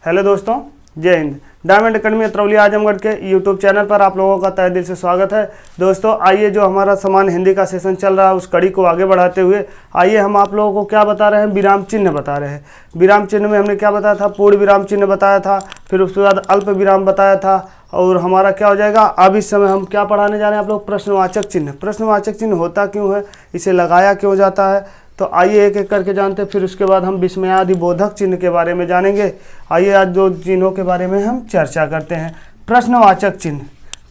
Hello दोस्तों, जय Hind. Diamond academy Atrauli Azamgarh के यूट्यूब चैनल पर आप लोगों का तहे दिल से स्वागत है। दोस्तों आइए, जो हमारा सामान्य हिंदी का सेशन चल रहा है उस कड़ी को आगे बढ़ाते हुए आइए हम आप लोगों को क्या बता रहे हैं, विराम चिन्ह बता रहे हैं। विराम चिन्ह में हमने क्या बताया था, पूर्ण विराम चिन्ह बताया था, फिर उसके बाद अल्प विराम बताया था, और हमारा क्या हो जाएगा, अब इस समय हम क्या पढ़ाने जा रहे हैं आप लोग, प्रश्नवाचक चिन्ह। प्रश्नवाचक चिन्ह होता क्यों है, इसे लगाया क्यों जाता है, तो आइए एक एक करके जानते हैं। फिर उसके बाद हम विस्मयादिबोधक चिन्ह के बारे में जानेंगे। आइए आज दो चिन्हों के बारे में हम चर्चा करते हैं। प्रश्नवाचक चिन्ह।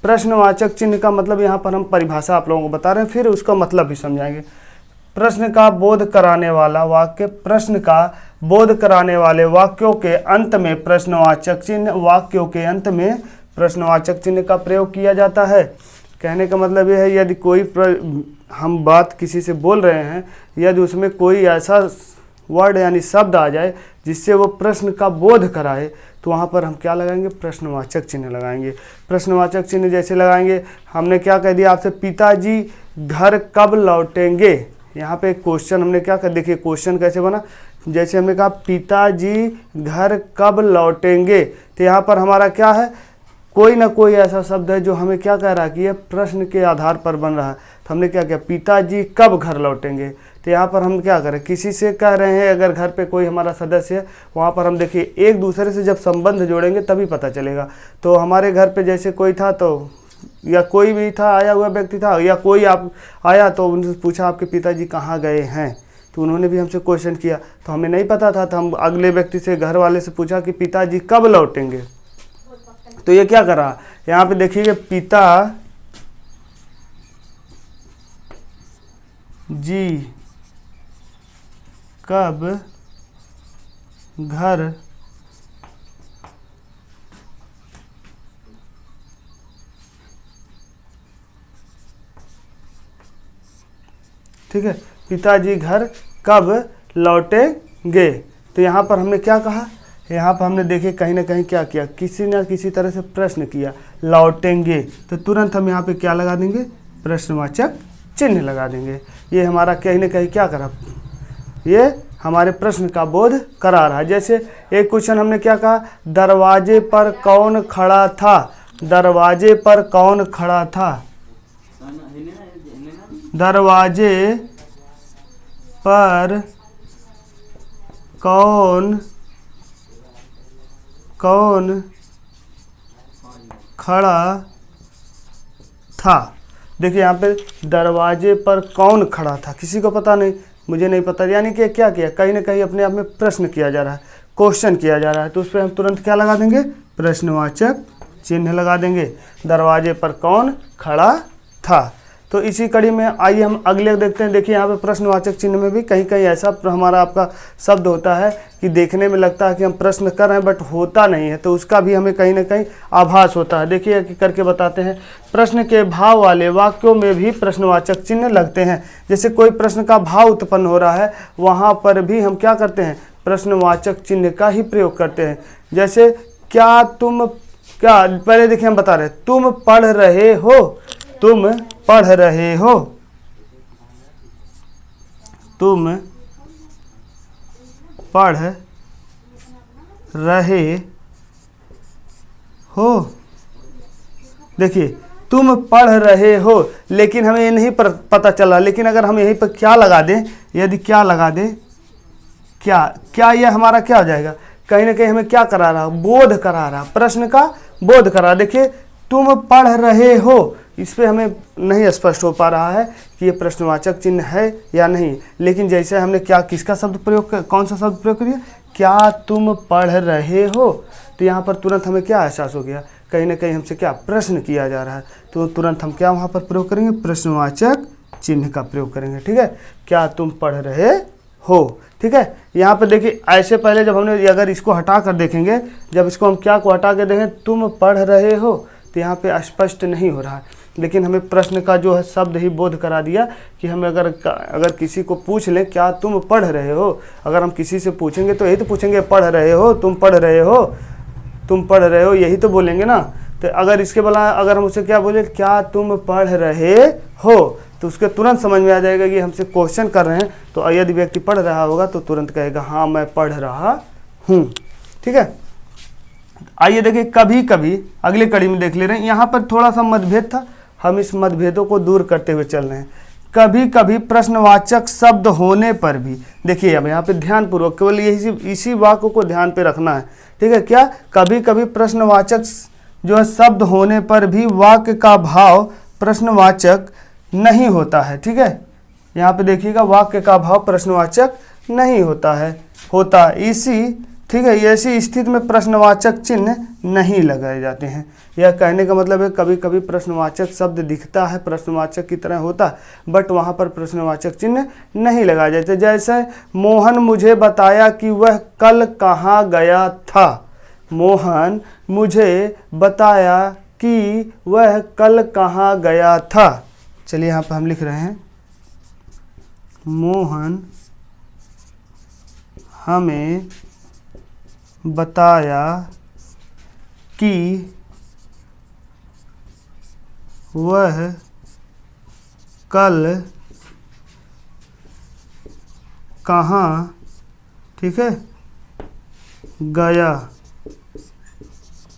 प्रश्नवाचक चिन्ह का मतलब यहाँ पर हम परिभाषा आप लोगों को बता रहे हैं, फिर उसका मतलब भी समझाएंगे। प्रश्न का बोध कराने वाला वाक्य, प्रश्न का बोध कराने वाले वाक्यों के अंत में प्रश्नवाचक चिन्ह, वाक्यों के अंत में प्रश्नवाचक चिन्ह का प्रयोग किया जाता है। कहने का मतलब यह है, यदि कोई हम बात किसी से बोल रहे हैं, यदि उसमें कोई ऐसा वर्ड यानी शब्द आ जाए जिससे वो प्रश्न का बोध कराए, तो वहाँ पर हम क्या लगाएंगे, प्रश्नवाचक चिन्ह लगाएंगे। प्रश्नवाचक चिन्ह जैसे लगाएंगे, हमने क्या कह दिया आपसे, पिताजी घर कब लौटेंगे। यहाँ पे क्वेश्चन हमने क्या कर, देखिए क्वेश्चन कैसे बना, जैसे हमने कहा पिताजी घर कब लौटेंगे, तो यहाँ पर हमारा क्या है, कोई ना कोई ऐसा शब्द है जो हमें क्या कह रहा है कि ये प्रश्न के आधार पर बन रहा है। तो हमने क्या किया, पिताजी कब घर लौटेंगे, तो यहाँ पर हम क्या करें, किसी से कह रहे हैं, अगर घर पे कोई हमारा सदस्य है, वहाँ पर हम देखिए एक दूसरे से जब संबंध जोड़ेंगे तभी पता चलेगा। तो हमारे घर पे जैसे कोई था, तो या कोई भी था, आया हुआ व्यक्ति था, या कोई आप आया तो उनसे पूछा आपके पिताजी कहाँ गए हैं, तो उन्होंने भी हमसे क्वेश्चन किया, तो हमें नहीं पता था, तो हम अगले व्यक्ति से, घर वाले से पूछा कि पिताजी कब लौटेंगे। तो ये क्या करा, यहाँ पे देखिए पिता जी कब घर ठीक है, पिताजी घर कब लौटेंगे। तो यहाँ पर हमने क्या कहा, यहाँ पर हमने देखिए कहीं ना कहीं क्या किया, किसी न किसी तरह से प्रश्न किया, लौटेंगे, तो तुरंत हम यहाँ पे क्या लगा देंगे, प्रश्नवाचक चिन्ह लगा देंगे। ये हमारा कहीं ना कहीं क्या करा, ये हमारे प्रश्न का बोध करा रहा है। जैसे एक क्वेश्चन हमने क्या कहा, दरवाजे पर कौन खड़ा था, दरवाजे पर कौन खड़ा था, दरवाजे पर कौन खड़ा था। देखिए यहाँ पे दरवाजे पर कौन खड़ा था, किसी को पता नहीं, मुझे नहीं पता, यानी कि क्या किया, कहीं ना कहीं अपने आप में प्रश्न किया जा रहा है, क्वेश्चन किया जा रहा है, तो उस पर हम तुरंत क्या लगा देंगे, प्रश्नवाचक चिन्ह लगा देंगे। दरवाजे पर कौन खड़ा था। तो इसी कड़ी में आइए हम अगले देखते हैं। देखिए यहाँ पे प्रश्नवाचक चिन्ह में भी कहीं कहीं ऐसा हमारा आपका शब्द होता है कि देखने में लगता है कि हम प्रश्न कर रहे हैं बट होता नहीं है, तो उसका भी हमें कहीं ना कहीं आभास होता है। देखिए करके बताते हैं, प्रश्न के भाव वाले वाक्यों में भी प्रश्नवाचक चिन्ह लगते हैं। जैसे कोई प्रश्न का भाव उत्पन्न हो रहा है, वहाँ पर भी हम क्या करते हैं, प्रश्नवाचक चिन्ह का ही प्रयोग करते हैं। जैसे क्या तुम, क्या पहले देखिए हम बता रहे हैं, तुम पढ़ रहे हो, तुम पढ़ रहे हो, तुम पढ़ रहे हो। देखिए तुम पढ़ रहे हो, लेकिन हमें ये नहीं पता चला, लेकिन अगर हम यहीं पर क्या लगा दें, यदि क्या लगा दें, क्या ये हमारा क्या हो जाएगा, कहीं ना कहीं हमें क्या करा रहा, बोध करा रहा, प्रश्न का बोध करा। देखिए तुम पढ़ रहे हो, इस पे हमें नहीं स्पष्ट हो पा रहा है कि ये प्रश्नवाचक चिन्ह है या नहीं, लेकिन जैसे हमने क्या, किसका शब्द प्रयोग, कौन सा शब्द प्रयोग करिए, क्या तुम पढ़ रहे हो, तो यहाँ पर तुरंत हमें क्या एहसास हो गया, कहीं ना कहीं हमसे क्या प्रश्न किया जा रहा है, तो तुरंत हम क्या वहाँ पर प्रयोग करेंगे, प्रश्नवाचक चिन्ह का प्रयोग करेंगे। ठीक है, क्या तुम पढ़ रहे हो। ठीक है, यहाँ पर देखिए ऐसे पहले जब हमने, अगर इसको हटा कर देखेंगे, जब इसको हम क्या को हटा कर देखें, तुम पढ़ रहे हो, तो यहाँ पे स्पष्ट नहीं हो रहा है, लेकिन हमें प्रश्न का जो है शब्द ही बोध करा दिया कि हमें अगर किसी को पूछ लें क्या तुम पढ़ रहे हो, अगर हम किसी से पूछेंगे तो यही तो पूछेंगे, पढ़ रहे हो, तुम पढ़ रहे हो, तुम पढ़ रहे हो, यही तो बोलेंगे ना। तो अगर इसके बला अगर हम उसे क्या बोले, क्या तुम पढ़ रहे हो, तो उसके तुरंत समझ में आ जाएगा कि हमसे क्वेश्चन कर रहे हैं। तो यदि व्यक्ति पढ़ रहा होगा तो तुरंत कहेगा हाँ मैं पढ़ रहा हूँ। ठीक है, आइए देखिए, कभी कभी अगली कड़ी में देख ले रहे हैं, यहाँ पर थोड़ा सा मतभेद था, हम इस मतभेदों को दूर करते हुए चल रहे हैं। कभी कभी प्रश्नवाचक शब्द होने पर भी, देखिए अब यहाँ पे ध्यानपूर्वक केवल इसी वाक्य को ध्यान पे रखना है, ठीक है। क्या, कभी कभी प्रश्नवाचक जो है शब्द होने पर भी वाक्य का भाव प्रश्नवाचक नहीं होता है, ठीक है। यहाँ पे देखिएगा, वाक्य का भाव प्रश्नवाचक नहीं होता है, ठीक है, ऐसी स्थिति में प्रश्नवाचक चिन्ह नहीं लगाए जाते हैं। यह कहने का मतलब है कभी कभी प्रश्नवाचक शब्द दिखता है, प्रश्नवाचक की तरह होता, बट वहाँ पर प्रश्नवाचक चिन्ह नहीं लगाए जाते। जैसे मोहन मुझे बताया कि वह कल कहाँ गया था। मोहन मुझे बताया कि वह कल कहाँ गया था। चलिए यहाँ पर हम लिख रहे हैं, मोहन हमें बताया कि वह कल कहाँ, ठीक है, गया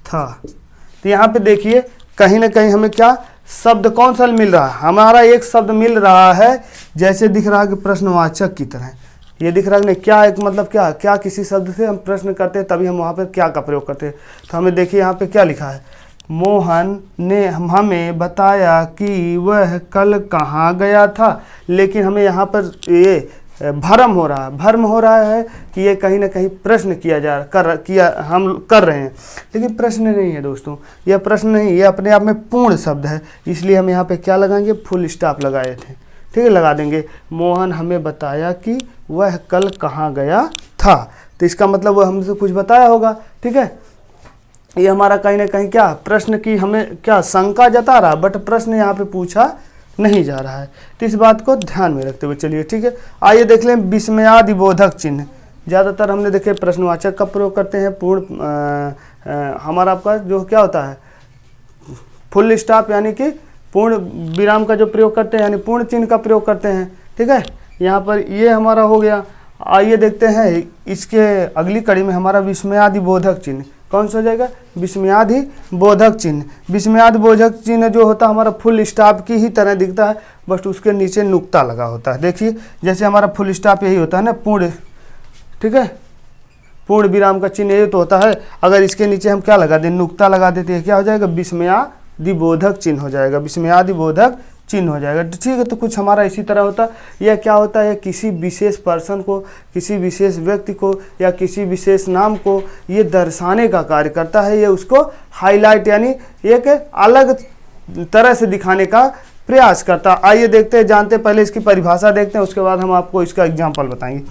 था। तो यहाँ पे देखिए कहीं ना कहीं हमें क्या शब्द कौन सा मिल रहा है, हमारा एक शब्द मिल रहा है, जैसे दिख रहा है कि प्रश्नवाचक की तरह। ये दिख रहा है कि क्या, एक मतलब क्या किसी शब्द से हम प्रश्न करते हैं तभी हम वहाँ पर क्या का प्रयोग करते हैं। तो हमें देखिए यहाँ पे क्या लिखा है, मोहन ने हमें बताया कि वह कल कहाँ गया था, लेकिन हमें यहाँ पर ये भ्रम हो रहा है कि ये कहीं ना कहीं प्रश्न हम कर रहे हैं, लेकिन प्रश्न नहीं है दोस्तों, यह प्रश्न नहीं, ये अपने आप में पूर्ण शब्द है। इसलिए हम यहाँ पे क्या लगाएंगे, फुल स्टॉप लगाए थे, ठीक है, लगा देंगे। मोहन हमें बताया कि वह कल कहाँ गया था, तो इसका मतलब वह हमसे कुछ बताया होगा, ठीक है। ये हमारा कहीं ना कहीं क्या प्रश्न की हमें क्या शंका जता रहा, बट प्रश्न यहाँ पे पूछा नहीं जा रहा है। तो इस बात को ध्यान में रखते हुए चलिए, ठीक है। आइए देख लें विस्मयादिबोधक चिन्ह। ज़्यादातर हमने देखे प्रश्नवाचक का प्रयोग करते हैं, हमारा आपका जो क्या होता है फुल स्टॉप यानी कि पूर्ण विराम का जो प्रयोग करते हैं, यानी पूर्ण चिन्ह का प्रयोग करते हैं, ठीक है। यहाँ पर ये हमारा हो गया। आइए देखते हैं इसके अगली कड़ी में हमारा विस्मयादिबोधक चिन्ह कौन सा हो जाएगा, विस्मयादिबोधक चिन्ह। विस्मयादिबोधक चिन्ह जो होता है हमारा फुल स्टॉप की ही तरह दिखता है, बस उसके नीचे नुक्ता लगा होता है। देखिए जैसे हमारा फुल स्टॉप यही होता है ना, पूर्ण, ठीक है, पूर्ण विराम का चिन्ह यही तो होता है। अगर इसके नीचे हम क्या लगा दें, नुक्ता लगा देते हैं, क्या हो जाएगा, विस्मयादिबोधक चिन्ह हो जाएगा, विस्मयादिबोधक चिन्ह हो जाएगा। ठीक है, तो कुछ हमारा इसी तरह होता है। यह क्या होता है, किसी विशेष पर्सन को, किसी विशेष व्यक्ति को या किसी विशेष नाम को ये दर्शाने का कार्य करता है, ये उसको हाईलाइट यानी एक अलग तरह से दिखाने का प्रयास करता है। आइए देखते हैं, जानते हैं, पहले इसकी परिभाषा देखते हैं, उसके बाद हम आपको इसका एग्जाम्पल बताएंगे।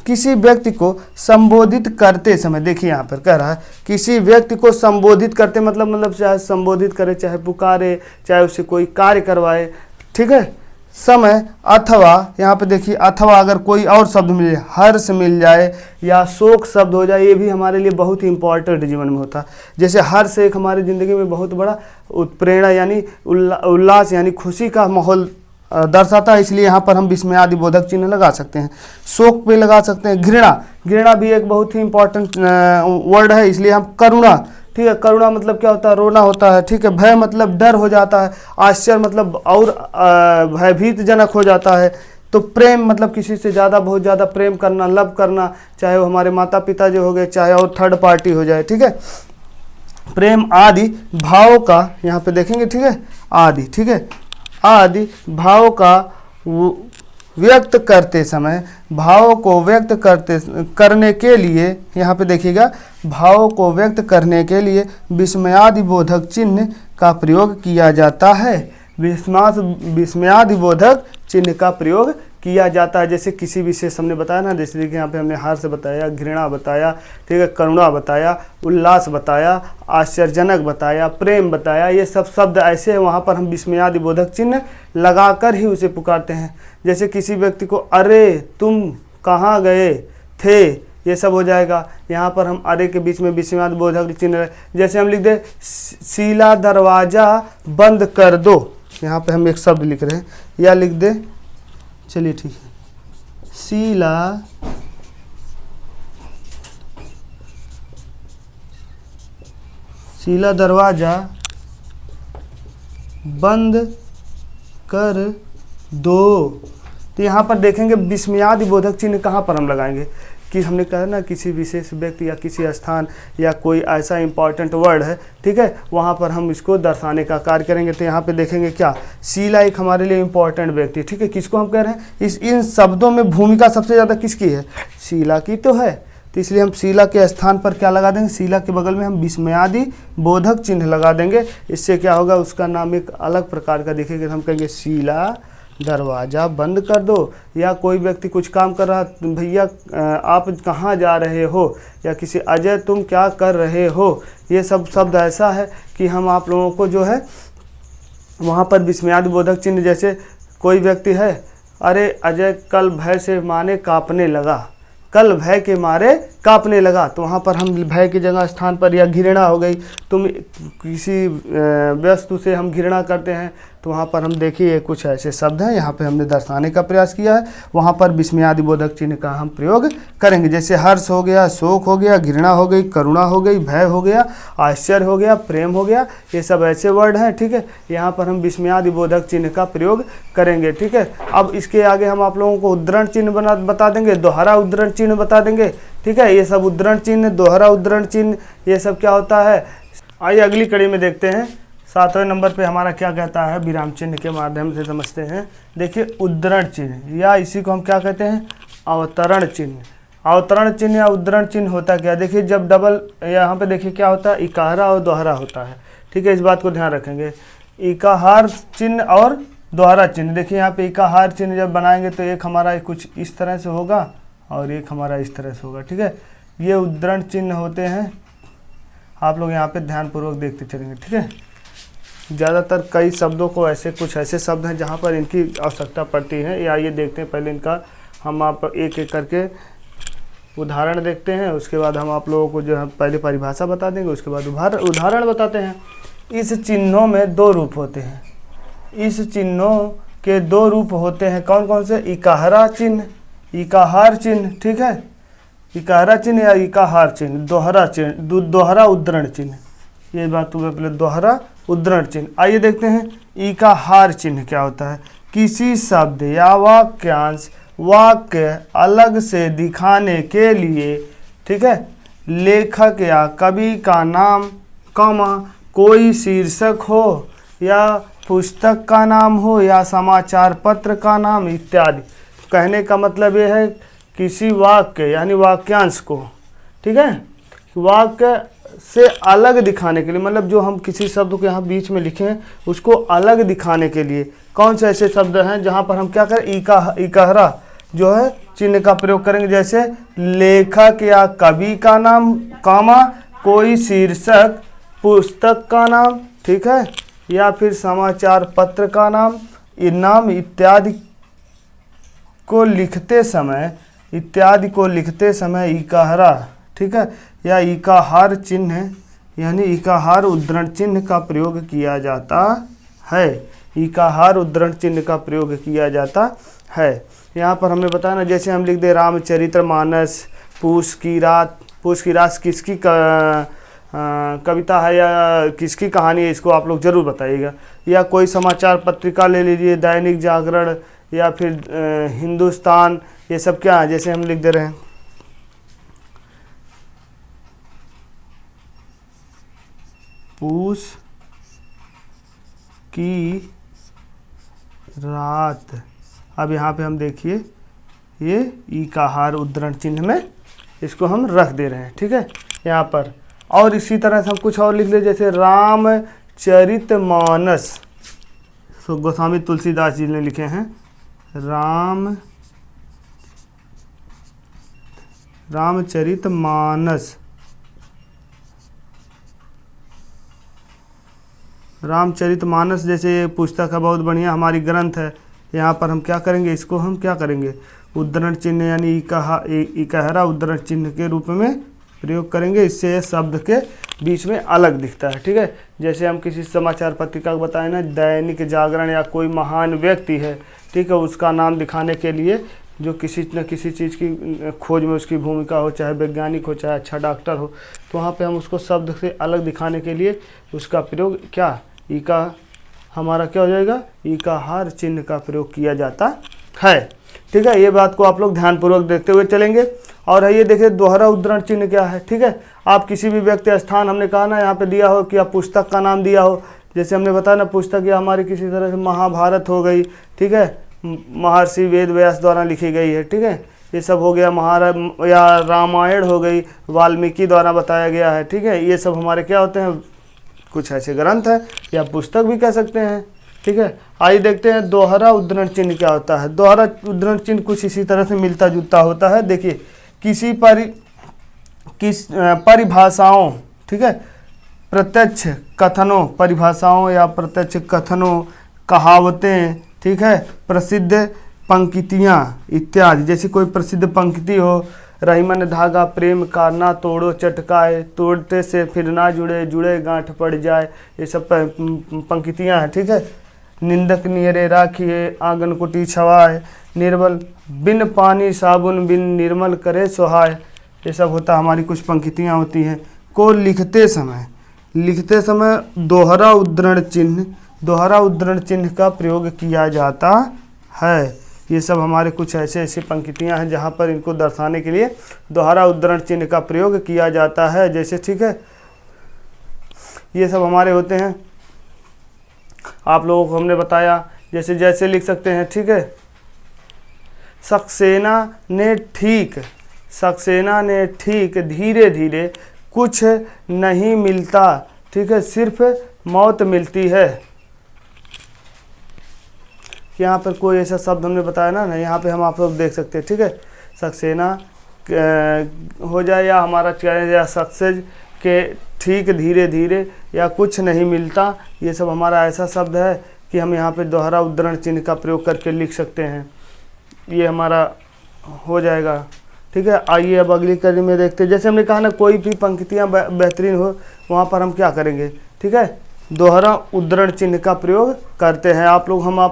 किसी व्यक्ति को संबोधित करते समय, देखिए यहाँ पर कह रहा है किसी व्यक्ति को संबोधित करते मतलब चाहे संबोधित करे, चाहे पुकारे, चाहे उससे कोई कार्य करवाए, ठीक है, समय, अथवा यहाँ पे देखिए अथवा अगर कोई और शब्द मिल जाए, हर्ष मिल जाए या शोक शब्द हो जाए, ये भी हमारे लिए बहुत ही इंपॉर्टेंट जीवन में होता है। जैसे हर्ष एक हमारी ज़िंदगी में बहुत बड़ा उत्प्रेरणा यानी उल्लास यानी खुशी का माहौल दर्शाता है, इसलिए यहाँ पर हम विस्मयादिबोधक चिन्ह लगा सकते हैं। शोक पे लगा सकते हैं। घृणा भी एक बहुत ही इंपॉर्टेंट वर्ड है, इसलिए हम करुणा, ठीक है, करुणा मतलब क्या होता है, रोना होता है, ठीक है। भय मतलब डर हो जाता है। आश्चर्य मतलब और भयभीत जनक हो जाता है। तो प्रेम मतलब किसी से ज़्यादा, बहुत ज़्यादा प्रेम करना, लव करना, चाहे वो हमारे माता पिता जो हो गए, चाहे और थर्ड पार्टी हो जाए, ठीक है। प्रेम आदि भाव का यहाँ पे देखेंगे, ठीक है, आदि, ठीक है, आदि भाव का व्यक्त करते समय, भाव को व्यक्त करने के लिए, यहाँ पे देखिएगा, भाव को व्यक्त करने के लिए विस्मयादिबोधक चिन्ह का प्रयोग किया जाता है। विस्मयादिबोधक चिन्ह का प्रयोग किया जाता है। जैसे किसी विशेष हमने बताया ना, जैसे कि यहाँ पे हमने हर्ष बताया, घृणा बताया, ठीक है, करुणा बताया, उल्लास बताया, आश्चर्यजनक बताया, प्रेम बताया, ये सब शब्द ऐसे हैं, वहाँ पर हम विस्मयादिबोधक चिन्ह लगाकर ही उसे पुकारते हैं। जैसे किसी व्यक्ति को अरे तुम कहाँ गए थे, ये सब हो जाएगा। यहाँ पर हम अरे के बीच में विस्मयादिबोधक चिन्ह, जैसे हम लिख दे शीला दरवाज़ा बंद कर दो, यहाँ पे हम एक शब्द लिख रहे हैं, या लिख दे, चलिए ठीक है, शीला शीला दरवाज़ा बंद कर दो। तो यहाँ पर देखेंगे विस्मयादि बोधक चिन्ह कहाँ पर हम लगाएंगे कि हमने कहा ना किसी विशेष व्यक्ति या किसी स्थान या कोई ऐसा इंपॉर्टेंट वर्ड है, ठीक है, वहाँ पर हम इसको दर्शाने का कार्य करेंगे। तो यहाँ पे देखेंगे क्या, शीला एक हमारे लिए इंपॉर्टेंट व्यक्ति, ठीक है, किसको हम कह रहे हैं, इन शब्दों में भूमिका सबसे ज़्यादा किसकी है, शीला की तो है। तो इसलिए हम शीला के स्थान पर क्या लगा देंगे, शीला के बगल में हम विस्मयादि बोधक चिन्ह लगा देंगे। इससे क्या होगा, उसका नाम एक अलग प्रकार का दिखेगा। तो हम कहेंगे शीला दरवाज़ा बंद कर दो। या कोई व्यक्ति कुछ काम कर रहा, भैया आप कहाँ जा रहे हो, या किसी अजय तुम क्या कर रहे हो, ये सब शब्द ऐसा है कि हम आप लोगों को जो है वहाँ पर विस्मयादि बोधक चिन्ह, जैसे कोई व्यक्ति है, अरे अजय कल भय से माने काँपने लगा, कल भय के मारे काँपने लगा, तो वहाँ पर हम भय की जगह स्थान पर, या घृणा हो गई, तुम किसी वस्तु से हम घृणा करते हैं, तो वहाँ पर हम देखिए कुछ ऐसे शब्द हैं, यहाँ पे हमने दर्शाने का प्रयास किया है। वहाँ पर विस्मयादि बोधक चिन्ह का हम प्रयोग करेंगे। जैसे हर्ष हो गया, शोक हो गया, घृणा हो गई, करुणा हो गई, भय हो गया, आश्चर्य हो गया, प्रेम हो गया, ये सब ऐसे वर्ड हैं, ठीक है। यहाँ पर हम विस्मयादि बोधक चिन्ह का प्रयोग करेंगे, ठीक है। अब इसके आगे हम आप लोगों को उद्धरण चिन्ह बता देंगे, दोहरा उद्धरण चिन्ह बता देंगे, ठीक है। ये सब उद्धरण चिन्ह, दोहरा उद्धरण चिन्ह, ये सब क्या होता है। आइए अगली कड़ी में देखते हैं। 7वें नंबर पे हमारा क्या कहता है, विराम चिन्ह के माध्यम से समझते हैं। देखिए उद्धरण चिन्ह, या इसी को हम क्या कहते हैं, अवतरण चिन्ह। अवतरण चिन्ह या उद्धरण चिन्ह होता क्या, देखिए जब डबल, यहाँ पे देखिए क्या होता है, इकारा और दोहरा होता है, ठीक है, इस बात को ध्यान रखेंगे। इकाहार चिन्ह और दोहरा चिन्ह, देखिए यहाँ पे इकाहार चिन्ह जब बनाएंगे तो एक हमारा कुछ इस तरह से होगा और एक हमारा इस तरह से होगा, ठीक है। ये उद्धरण चिन्ह होते हैं, आप लोग यहाँ पे ध्यानपूर्वक देखते चलेंगे, ठीक है। ज़्यादातर कई शब्दों को ऐसे, कुछ ऐसे शब्द हैं जहाँ पर इनकी आवश्यकता पड़ती है। या ये देखते हैं पहले इनका, हम आप एक एक करके उदाहरण देखते हैं, उसके बाद हम आप लोगों को जो है पहले परिभाषा बता देंगे, उसके बाद उदाहरण बताते हैं। इस चिन्हों में दो रूप होते हैं, इस चिन्हों के दो रूप होते हैं, कौन कौन से, इकाहरा चिन्ह, इकाहार चिन्ह, ठीक है, इकाहरा चिन्ह या इकाहार चिन्ह, दोहरा चिन्ह, दोहरा उद्धरण चिन्ह, ये बात तुम्हें पहले, दोहरा उद्धरण चिन्ह। आइए देखते हैं इकाहार चिन्ह क्या होता है। किसी शब्द या वाक्यांश, वाक्य अलग से दिखाने के लिए, ठीक है, लेखक या कवि का नाम, कॉमा, कोई शीर्षक हो या पुस्तक का नाम हो या समाचार पत्र का नाम इत्यादि। कहने का मतलब ये है किसी वाक्य यानी वाक्यांश को, ठीक है, वाक्य से अलग दिखाने के लिए, मतलब जो हम किसी शब्द को यहाँ बीच में लिखे हैं उसको अलग दिखाने के लिए कौन से ऐसे शब्द हैं जहाँ पर हम क्या करें, इकाहरा जो है चिन्ह का प्रयोग करेंगे। जैसे लेखक या कवि का नाम, कामा, कोई शीर्षक, पुस्तक का नाम, ठीक है, या फिर समाचार पत्र का नाम, नाम इत्यादि को लिखते समय इकाहरा, ठीक है, या इकाहार चिन्ह यानी इकाहार उद्धरण चिन्ह का प्रयोग किया जाता है। इकाहार उद्धरण चिन्ह का प्रयोग किया जाता है। यहाँ पर हमें बताया ना, जैसे हम लिख दे रामचरितमानस, पूस की रात किसकी कविता है या किसकी कहानी है, इसको आप लोग ज़रूर बताइएगा। या कोई समाचार पत्रिका ले लीजिए, दैनिक जागरण या फिर हिंदुस्तान, ये सब क्या है, जैसे हम लिख दे रहे हैं पूस की रात। अब यहाँ पे हम देखिए ये इकाहार उद्धरण चिन्ह में इसको हम रख दे रहे हैं, ठीक है, यहाँ पर। और इसी तरह से हम कुछ और लिख ले, जैसे रामचरितमानस, तो गोस्वामी तुलसीदास जी ने लिखे हैं, रामचरितमानस, रामचरितमानस जैसे ये पुस्तक है, बहुत बढ़िया हमारी ग्रंथ है। यहाँ पर हम क्या करेंगे, इसको हम क्या करेंगे, उद्धरण चिन्ह यानी इकाहरा उद्धरण चिन्ह के रूप में प्रयोग करेंगे। इससे शब्द के बीच में अलग दिखता है, ठीक है। जैसे हम किसी समाचार पत्रिका को बताएं ना, दैनिक जागरण या कोई महान व्यक्ति है, ठीक है, उसका नाम दिखाने के लिए जो किसी न किसी चीज़ की खोज में उसकी भूमिका हो, चाहे वैज्ञानिक हो, चाहे अच्छा डॉक्टर हो, तो वहाँ पे हम उसको शब्द से अलग दिखाने के लिए उसका प्रयोग क्या, ई का हमारा क्या हो जाएगा, ईकाहार चिन्ह का प्रयोग किया जाता है। ठीक है, ये बात को आप लोग ध्यानपूर्वक देखते हुए चलेंगे। और है ये देखिए दोहरा उद्धरण चिन्ह क्या है। ठीक है, आप किसी भी व्यक्ति स्थान, हमने कहा ना यहाँ पे दिया हो कि आप पुस्तक का नाम दिया हो, जैसे हमने बताया ना पुस्तक या हमारी किसी तरह से महाभारत हो गई, ठीक है, महर्षि वेद व्यास द्वारा लिखी गई है। ठीक है, ये सब हो गया, महाभारत या रामायण हो गई, वाल्मीकि द्वारा बताया गया है। ठीक है, ये सब हमारे क्या होते हैं, कुछ ऐसे ग्रंथ हैं या पुस्तक भी कह सकते हैं। ठीक है, आइए देखते हैं दोहरा उद्धरण चिन्ह क्या होता है। दोहरा उद्धरण चिन्ह कुछ इसी तरह से मिलता जुलता होता है। देखिए किसी परिभाषाओं, ठीक है, प्रत्यक्ष कथनों, परिभाषाओं या प्रत्यक्ष कथनों, कहावतें, ठीक है, प्रसिद्ध पंक्तियाँ इत्यादि। जैसे कोई प्रसिद्ध पंक्ति हो, रहीमन धागा प्रेम का ना तोड़ो चटकाए, तोड़ते से फिर ना जुड़े, जुड़े गांठ पड़ जाए, ये सब पंक्तियाँ हैं। ठीक है, निंदक नियरे राखिए आंगन कुटी छवाए, निर्बल बिन पानी साबुन बिन निर्मल करे सुहाए, ये सब होता हमारी कुछ पंक्तियाँ होती हैं। को लिखते समय दोहरा उद्धरण चिन्ह का प्रयोग किया जाता है। ये सब हमारे कुछ ऐसे पंक्तियाँ हैं जहाँ पर इनको दर्शाने के लिए दोहरा उद्धरण चिन्ह का प्रयोग किया जाता है। जैसे ठीक है, ये सब हमारे होते हैं, आप लोगों को हमने बताया। जैसे लिख सकते हैं, ठीक है, सक्सेना ने ठीक धीरे धीरे कुछ नहीं मिलता, ठीक है, सिर्फ मौत मिलती है। यहाँ पर कोई ऐसा शब्द हमने बताया ना, यहाँ पे हम आप लोग देख सकते हैं। ठीक है, सक्सेना हो जाए या हमारा या सक्सेज के ठीक धीरे धीरे या कुछ नहीं मिलता, ये सब हमारा ऐसा शब्द है कि हम यहाँ पे दोहरा उद्धरण चिन्ह का प्रयोग करके लिख सकते हैं। ये हमारा हो जाएगा। ठीक है, आइए अब अगली कड़ी में देखते हैं। जैसे हमने कहा ना, कोई भी पंक्तियाँ बेहतरीन हो वहाँ पर हम क्या करेंगे, ठीक है, दोहरा उद्धरण चिन्ह का प्रयोग करते हैं। आप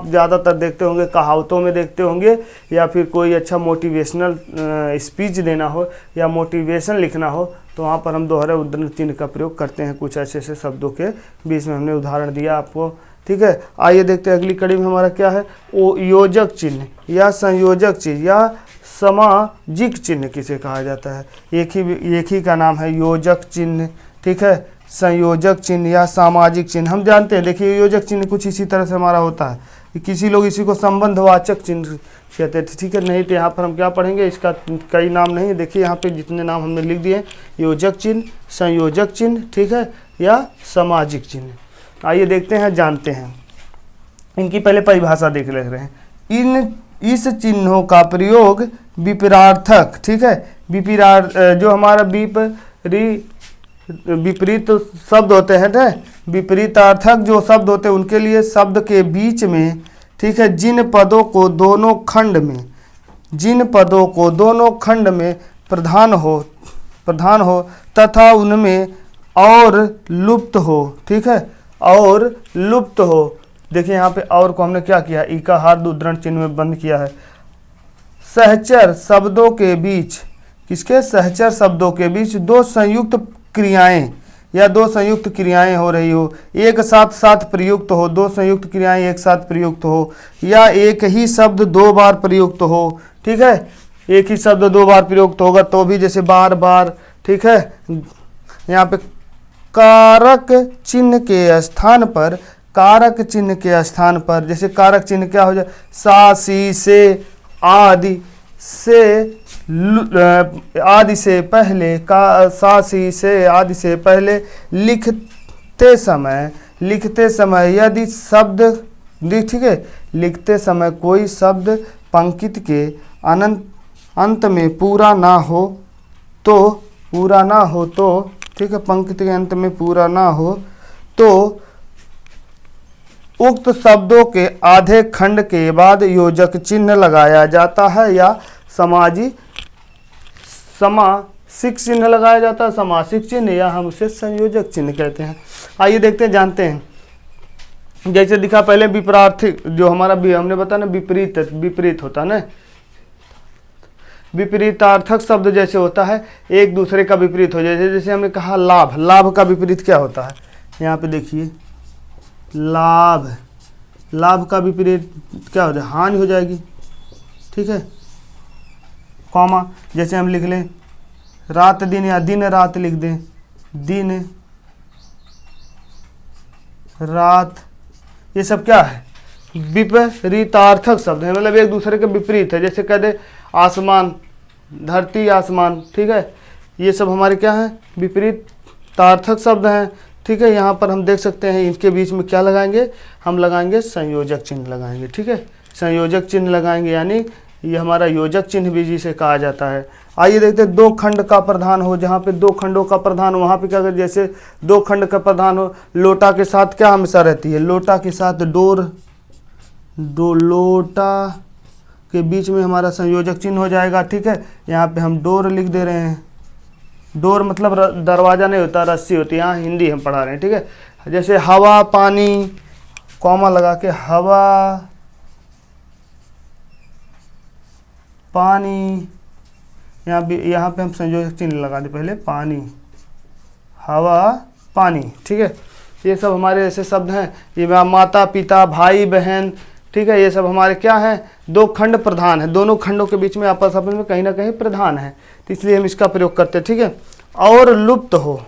ज़्यादातर देखते होंगे कहावतों में देखते होंगे, या फिर कोई अच्छा मोटिवेशनल स्पीच देना हो या मोटिवेशन लिखना हो, तो वहाँ पर हम दोहरे उद्धरण चिन्ह का प्रयोग करते हैं। कुछ ऐसे शब्दों के बीच में हमने उदाहरण दिया आपको। ठीक है, आइए देखते हैं अगली कड़ी में हमारा क्या है। योजक चिन्ह या संयोजक चिन्ह या सामाजिक चिन्ह किसे कहा जाता है। एक ही का नाम है योजक चिन्ह। ठीक है, संयोजक चिन्ह या सामाजिक चिन्ह हम जानते हैं। देखिए योजक चिन्ह कुछ इसी तरह से हमारा होता है, किसी लोग इसी को संबंधवाचक चिन्ह कहते थे। ठीक है, नहीं तो यहाँ पर हम क्या पढ़ेंगे, इसका कई नाम नहीं है। देखिए यहाँ पे जितने नाम हमने लिख दिए, योजक चिन्ह, संयोजक चिन्ह, ठीक है, या सामाजिक चिन्ह। आइए देखते हैं, जानते हैं। इनकी पहले परिभाषा देख ले रहे हैं। इस चिन्हों का प्रयोग विपरीतार्थक, ठीक है, जो हमारा विपरीत शब्द होते हैं ना, विपरीतार्थक जो शब्द होते हैं उनके लिए शब्द के बीच में, ठीक है, जिन पदों को दोनों खंड में प्रधान हो तथा उनमें और लुप्त हो, ठीक है, और लुप्त हो। देखिए यहाँ पे और को हमने क्या किया, ई का हाथ उद्धरण चिन्ह में बंद किया है। सहचर शब्दों के बीच, किसके, सहचर शब्दों के बीच दो संयुक्त क्रियाएं हो रही हो, एक साथ प्रयुक्त हो, दो संयुक्त क्रियाएं एक साथ प्रयुक्त हो, या एक ही शब्द दो बार प्रयुक्त हो। ठीक है, एक ही शब्द दो बार प्रयुक्त होगा तो भी, जैसे बार बार। ठीक है, यहाँ पे कारक चिन्ह के स्थान पर जैसे कारक चिन्ह क्या हो जाए, सा सी से आदि से पहले, का सा सी से आदि से पहले लिखते समय यदि शब्द, ठीक है, लिखते समय कोई शब्द पंक्ति के अंत में पूरा ना हो तो, ठीक है, पंक्ति के अंत में पूरा ना हो तो उक्त शब्दों के आधे खंड के बाद योजक चिन्ह लगाया जाता है या समासिक चिन्ह लगाया जाता है, समासिक चिन्ह, या हम उसे संयोजक चिन्ह कहते हैं। आइए देखते हैं, जानते हैं। जैसे दिखा पहले विपरीतार्थक, जो हमारा हमने बताया ना, विपरीत होता है ना, विपरीतार्थक शब्द जैसे होता है एक दूसरे का विपरीत हो जाए, जैसे हमने कहा लाभ, लाभ का विपरीत क्या होता है, यहाँ पे देखिए लाभ, लाभ का विपरीत क्या हो जाए, हानि हो जाएगी, ठीक है। कॉमा, जैसे हम लिख लें रात दिन या दिन रात लिख दें, दिन रात, ये सब क्या है, विपरीतार्थक शब्द है, मतलब एक दूसरे के विपरीत है। जैसे कह दे आसमान, धरती आसमान, ठीक है, ये सब हमारे क्या हैं, विपरीतार्थक शब्द हैं, ठीक है। यहाँ पर हम देख सकते हैं इनके बीच में क्या लगाएंगे, हम लगाएंगे संयोजक चिन्ह लगाएंगे, ठीक है, संयोजक चिन्ह लगाएंगे, यानी ये हमारा योजक चिन्ह भी जिसे कहा जाता है। आइए देखते हैं दो खंड का प्रधान हो, जहाँ पे दो खंडों का प्रधान हो वहाँ पे क्या करें, जैसे दो खंड का प्रधान हो, लोटा के साथ क्या हमेशा रहती है, लोटा के साथ डोर, दो लोटा के बीच में हमारा संयोजक चिन्ह हो जाएगा, ठीक है। यहाँ पे हम डोर लिख दे रहे हैं, डोर मतलब दरवाजा नहीं होता, रस्सी होती है, यहाँ हिंदी हम पढ़ा रहे हैं, ठीक है। जैसे हवा पानी, कॉमा लगा के हवा पानी, यहाँ पे हम संयोजक चिन्ह लगा दें पहले, पानी हवा पानी, ठीक है। ये सब हमारे ऐसे शब्द हैं, ये माता पिता भाई बहन, ठीक है, ये सब हमारे क्या हैं, दो खंड प्रधान है, दोनों खंडों के बीच में आपस में कहीं ना कहीं प्रधान है, तो इसलिए हम इसका प्रयोग करते हैं, ठीक है। और लुप्त हो,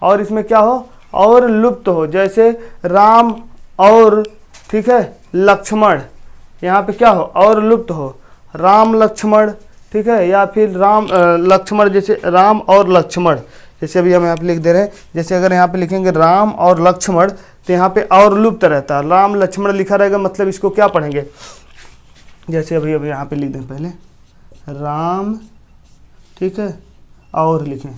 और इसमें क्या हो, और लुप्त हो, जैसे राम और, ठीक है, लक्ष्मण, यहाँ पे क्या हो, और लुप्त हो, राम लक्ष्मण, ठीक है, या फिर राम लक्ष्मण, जैसे राम और लक्ष्मण, जैसे अभी हम यहाँ पे लिख दे रहे हैं, जैसे अगर यहाँ पे लिखेंगे राम और लक्ष्मण तो यहाँ पे और लुप्त रहता है, राम लक्ष्मण लिखा रहेगा, मतलब इसको क्या पढ़ेंगे, जैसे अभी यहाँ पे लिख दें पहले राम, ठीक है, और लिखें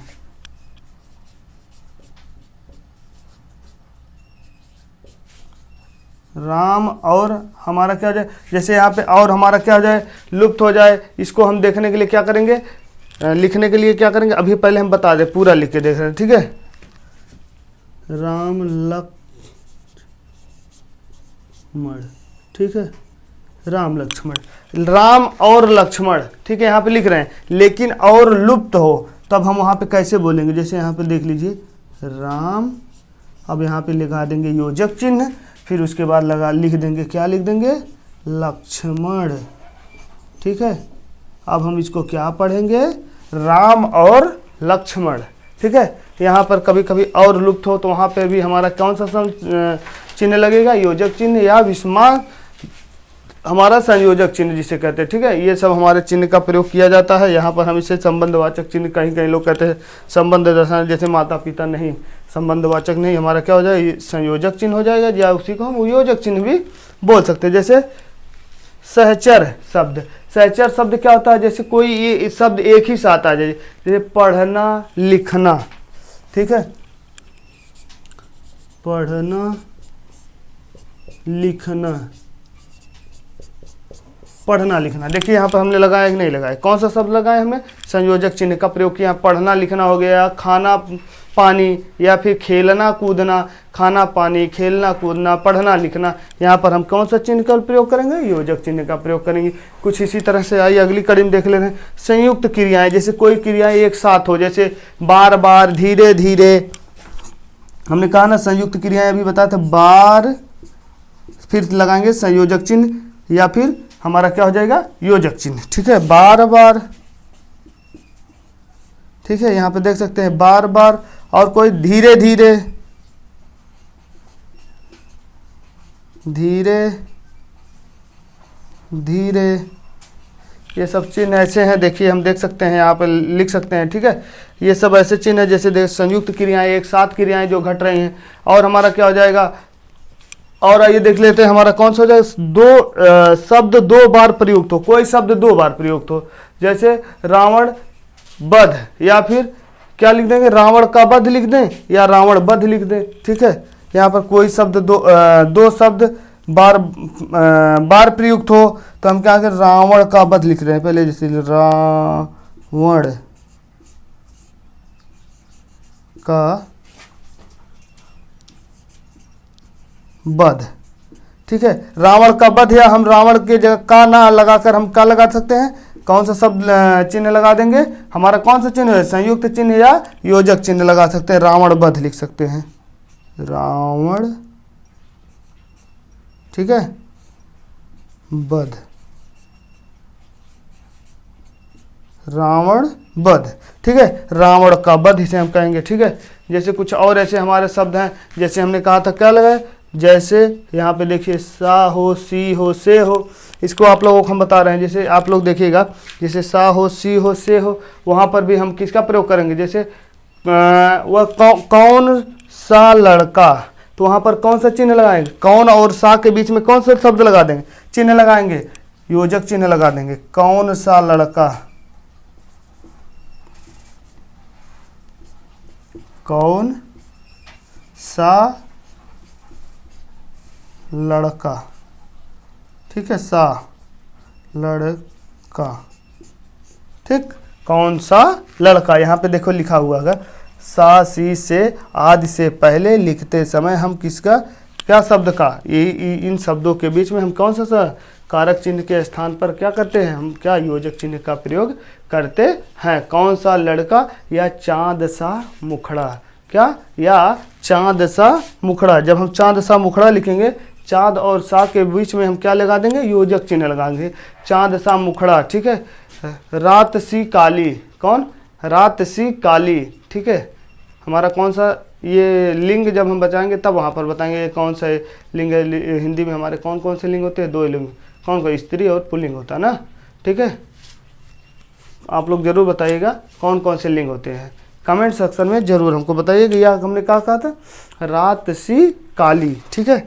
राम, और हमारा क्या हो जाए, जैसे यहाँ पे और हमारा क्या हो जाए, लुप्त हो जाए, इसको हम देखने के लिए क्या करेंगे, लिखने के लिए क्या करेंगे, अभी पहले हम बता दें, पूरा लिख के देख रहे हैं, ठीक है। राम लक्ष्मण, ठीक है, राम लक्ष्मण, राम और लक्ष्मण, ठीक है, यहाँ पे लिख रहे हैं, लेकिन और लुप्त हो तब हम वहाँ पे कैसे बोलेंगे, जैसे यहाँ पे देख लीजिए राम, अब यहाँ पे लगा देंगे योजक चिन्ह, फिर उसके बाद लिख देंगे, क्या लिख देंगे, लक्ष्मण, ठीक है। अब हम इसको क्या पढ़ेंगे, राम और लक्ष्मण, ठीक है। यहाँ पर कभी कभी और लुप्त हो तो वहाँ पे भी हमारा कौन सा चिन्ह लगेगा, योजक चिन्ह या विस्मा, हमारा संयोजक चिन्ह जिसे कहते हैं, ठीक है। ये सब हमारे चिन्ह का प्रयोग किया जाता है। यहाँ पर हम इसे संबंधवाचक चिन्ह, कहीं कहीं लोग कहते हैं संबंध दर्शाने, जैसे माता पिता, नहीं, संबंधवाचक नहीं, हमारा क्या हो जाएगा, संयोजक चिन्ह हो जाएगा, या उसी को हम योजक चिन्ह भी बोल सकते हैं। जैसे सहचर शब्द, सहचर शब्द क्या होता है, जैसे कोई ये शब्द एक ही साथ आ जाए, जैसे पढ़ना लिखना, ठीक है, पढ़ना लिखना, पढ़ना लिखना, देखिए यहाँ पर हमने लगाया कि नहीं लगाया, कौन सा शब्द लगाया, हमने संयोजक चिन्ह का प्रयोग किया, पढ़ना लिखना हो गया, खाना पानी, या फिर खेलना कूदना, खाना पानी खेलना कूदना, पढ़ना लिखना, यहाँ पर हम कौन सा चिन्ह का प्रयोग करेंगे, योजक चिन्ह का प्रयोग करेंगे। कुछ इसी तरह से आइए अगली कड़ी में देख लेते हैं, संयुक्त क्रियाएं, जैसे कोई क्रियाएं एक साथ हो, जैसे बार बार, धीरे धीरे, हमने कहा ना संयुक्त क्रियाएं अभी बताया था, बार, फिर लगाएंगे संयोजक चिन्ह, या फिर हमारा क्या हो जाएगा, योजक चिन्ह, ठीक है, बार बार, ठीक है, यहाँ पे देख सकते हैं बार बार, और कोई धीरे धीरे, धीरे धीरे, ये सब चिन्ह ऐसे हैं, देखिए हम देख सकते हैं, यहाँ पे लिख सकते हैं, ठीक है। ये सब ऐसे चिन्ह है, जैसे देख संयुक्त क्रियाएं, एक साथ क्रियाएं जो घट रही हैं, और हमारा क्या हो जाएगा, और आइए देख लेते हैं हमारा कौन सा हो जाएगा, दो शब्द दो बार प्रयुक्त हो, कोई शब्द दो बार प्रयुक्त हो, जैसे रावण वध, या फिर क्या लिख देंगे, रावण का वध लिख दें, या रावण वध लिख दें, ठीक है। यहाँ पर कोई शब्द दो शब्द बार प्रयुक्त हो तो हम क्या करें, रावण का वध लिख रहे हैं पहले, जैसे रावण का वध, ठीक है, रावण का वध, या हम रावण के जगह का ना लगाकर हम क्या लगा सकते हैं, कौन सा शब्द चिन्ह लगा देंगे, हमारा कौन सा चिन्ह है, संयुक्त चिन्ह या योजक चिन्ह लगा सकते हैं। रावण वध लिख सकते हैं, रावण, ठीक है, वध, रावण वध, ठीक है, रावण का वध इसे हम कहेंगे, ठीक है। जैसे कुछ और ऐसे हमारे शब्द हैं, जैसे हमने कहा था क्या लगा है, जैसे यहाँ पे देखिए सा हो, सी हो, से हो, इसको आप लोगों को हम बता रहे हैं। जैसे आप लोग देखिएगा, जैसे सा हो, सी हो, से हो, वहाँ पर भी हम किसका प्रयोग करेंगे, जैसे वह कौन सा लड़का, तो वहाँ पर कौन सा चिन्ह लगाएंगे, कौन और सा के बीच में कौन सा शब्द लगा देंगे, चिन्ह लगाएंगे, योजक चिन्ह लगा देंगे, कौन सा लड़का, कौन सा लड़का, ठीक है, सा लड़का, ठीक, कौन सा लड़का, यहाँ पे देखो लिखा हुआ है सा, सी, से आदि से पहले लिखते समय हम किसका, क्या शब्द का, इन शब्दों के बीच में हम कौन सा कारक चिन्ह के स्थान पर क्या करते हैं, हम क्या योजक चिन्ह का प्रयोग करते हैं। कौन सा लड़का या चांद सा मुखड़ा, क्या, या चांद सा मुखड़ा। जब हम चांद सा मुखड़ा लिखेंगे, चांद और सा के बीच में हम क्या लगा देंगे, योजक चिन्ह लगाएंगे, चांद सा मुखड़ा, ठीक है। रात सी काली, कौन, रात सी काली, ठीक है, हमारा कौन सा, ये लिंग जब हम बचाएंगे तब वहाँ पर बताएंगे कौन सा लिंग है। हिंदी में हमारे कौन कौन से लिंग होते हैं, 2 लिंग, कौन कौन, स्त्री और पुल्लिंग होता है ना, ठीक है। आप लोग जरूर बताइएगा कौन कौन से लिंग होते हैं, कमेंट सेक्शन में जरूर हमको बताइएगा। या हमने क्या कहा था, रात सी काली, ठीक है,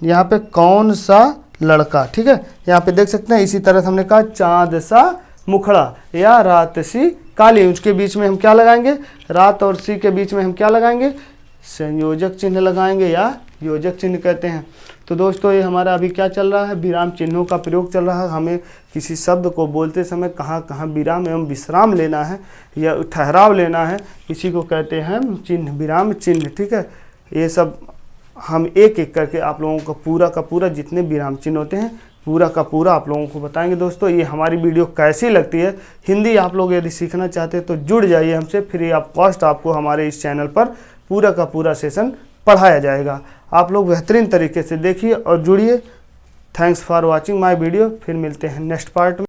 यहाँ पे कौन सा लड़का, ठीक है, यहाँ पे देख सकते हैं। इसी तरह से हमने कहा चांद सा मुखड़ा या रात सी काली, उसके बीच में हम क्या लगाएंगे, रात और सी के बीच में हम क्या लगाएंगे, संयोजक चिन्ह लगाएंगे या योजक चिन्ह कहते हैं। तो दोस्तों ये हमारा अभी क्या चल रहा है, विराम चिन्हों का प्रयोग चल रहा है। हमें किसी शब्द को बोलते समय कहाँ कहाँ विराम एवं विश्राम लेना है या ठहराव लेना है, इसी को कहते हैं चिन्ह, विराम चिन्ह, ठीक है। ये सब हम एक एक करके आप लोगों को पूरा का पूरा जितने विराम चिन्ह होते हैं पूरा का पूरा आप लोगों को बताएंगे। दोस्तों ये हमारी वीडियो कैसी लगती है, हिंदी आप लोग यदि सीखना चाहते हैं तो जुड़ जाइए हमसे, फ्री ऑफ कॉस्ट आपको हमारे इस चैनल पर पूरा का पूरा सेशन पढ़ाया जाएगा। आप लोग बेहतरीन तरीके से देखिए और जुड़िए। Thanks for watching my video, फिर मिलते हैं नेक्स्ट पार्ट में।